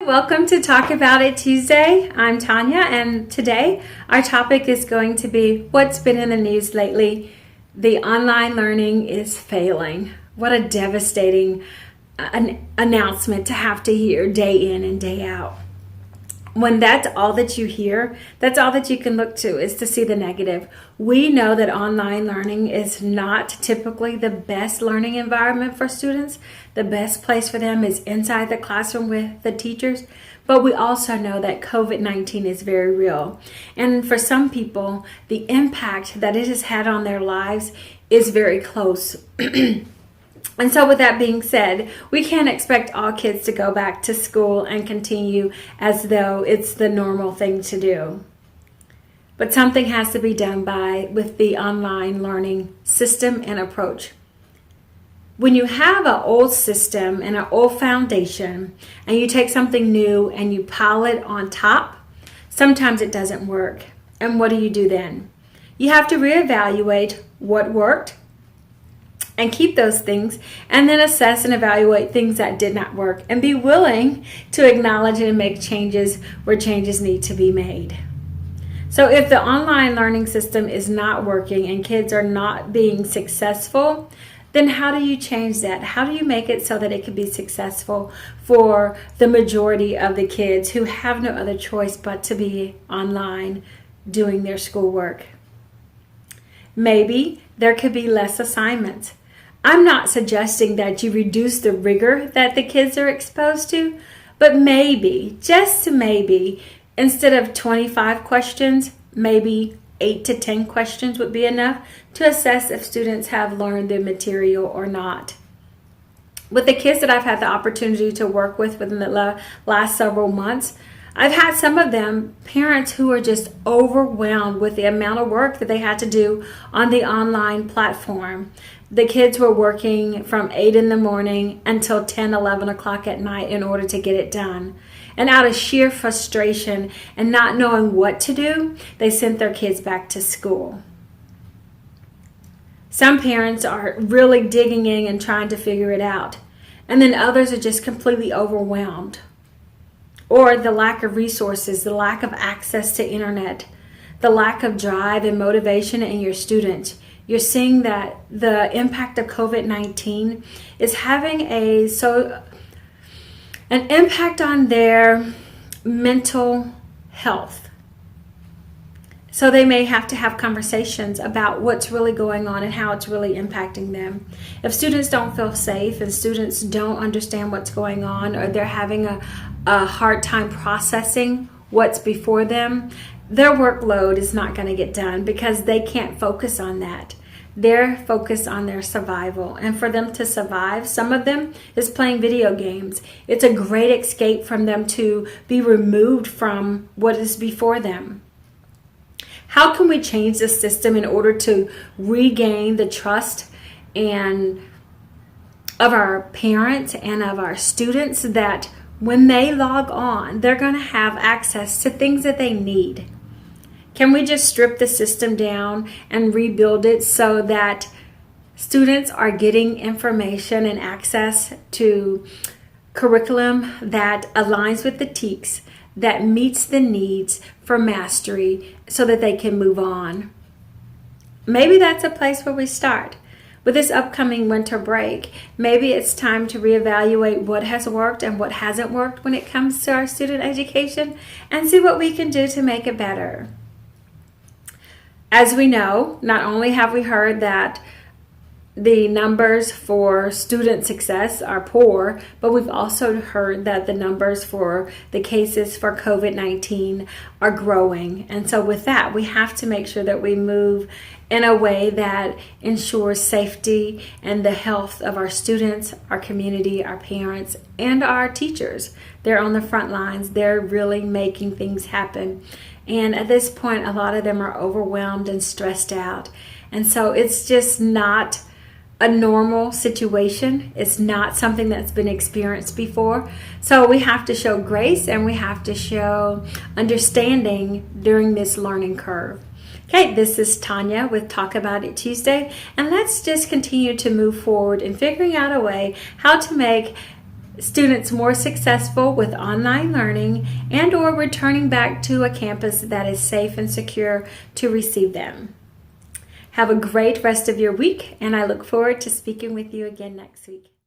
welcome to Talk About It Tuesday. I'm Tanya, and today our topic is going to be what's been in the news lately. The online learning is failing. What a devastating announcement to have to hear day in and day out. When that's all that you hear, that's all that you can look to is to see the negative. We know that online learning is not typically the best learning environment for students. The best place for them is inside the classroom with the teachers. But we also know that COVID-19 is very real. And for some people, the impact that it has had on their lives is very close. And so with that being said, we can't expect all kids to go back to school and continue as though it's the normal thing to do. But something has to be done with the online learning system and approach. When you have an old system and an old foundation and you take something new and you pile it on top, sometimes it doesn't work. And what do you do then? You have to reevaluate what worked and keep those things, and then assess and evaluate things that did not work and be willing to acknowledge and make changes where changes need to be made. So if the online learning system is not working and kids are not being successful, then how do you change that? How do you make it so that it can be successful for the majority of the kids who have no other choice but to be online doing their schoolwork? Maybe there could be less assignments. I'm not suggesting that you reduce the rigor that the kids are exposed to, but maybe, just maybe, instead of 25 questions, maybe 8 to 10 questions would be enough to assess if students have learned the material or not. With the kids that I've had the opportunity to work with within the last several months, I've had some of them, parents who are just overwhelmed with the amount of work that they had to do on the online platform. The kids were working from 8 in the morning until 10, 11 o'clock at night in order to get it done. And out of sheer frustration and not knowing what to do, they sent their kids back to school. Some parents are really digging in and trying to figure it out. And then others are just completely overwhelmed. Or the lack of resources, the lack of access to internet, the lack of drive and motivation in your students. You're seeing that the impact of COVID-19 is having an impact on their mental health. So they may have to have conversations about what's really going on and how it's really impacting them. If students don't feel safe and students don't understand what's going on, or they're having a hard time processing what's before them, their workload is not going to get done because they can't focus on that. They're focused on their survival. And for them to survive, some of them is playing video games. It's a great escape from them to be removed from what is before them. How can we change the system in order to regain the trust of our parents and of our students that when they log on, they're going to have access to things that they need? Can we just strip the system down and rebuild it so that students are getting information and access to curriculum that aligns with the TEKS, that meets the needs for mastery so that they can move on? Maybe that's a place where we start. With this upcoming winter break, maybe it's time to reevaluate what has worked and what hasn't worked when it comes to our student education and see what we can do to make it better. As we know, not only have we heard that the numbers for student success are poor, but we've also heard that the numbers for the cases for COVID-19 are growing. And so with that, we have to make sure that we move in a way that ensures safety and the health of our students, our community, our parents, and our teachers. They're on the front lines. They're really making things happen. And at this point, a lot of them are overwhelmed and stressed out. And so it's just not a normal situation. It's not something that's been experienced before. So we have to show grace and we have to show understanding during this learning curve. Okay, this is Tanya with Talk About It Tuesday, and let's just continue to move forward in figuring out a way how to make students more successful with online learning and or returning back to a campus that is safe and secure to receive them. Have a great rest of your week, and I look forward to speaking with you again next week.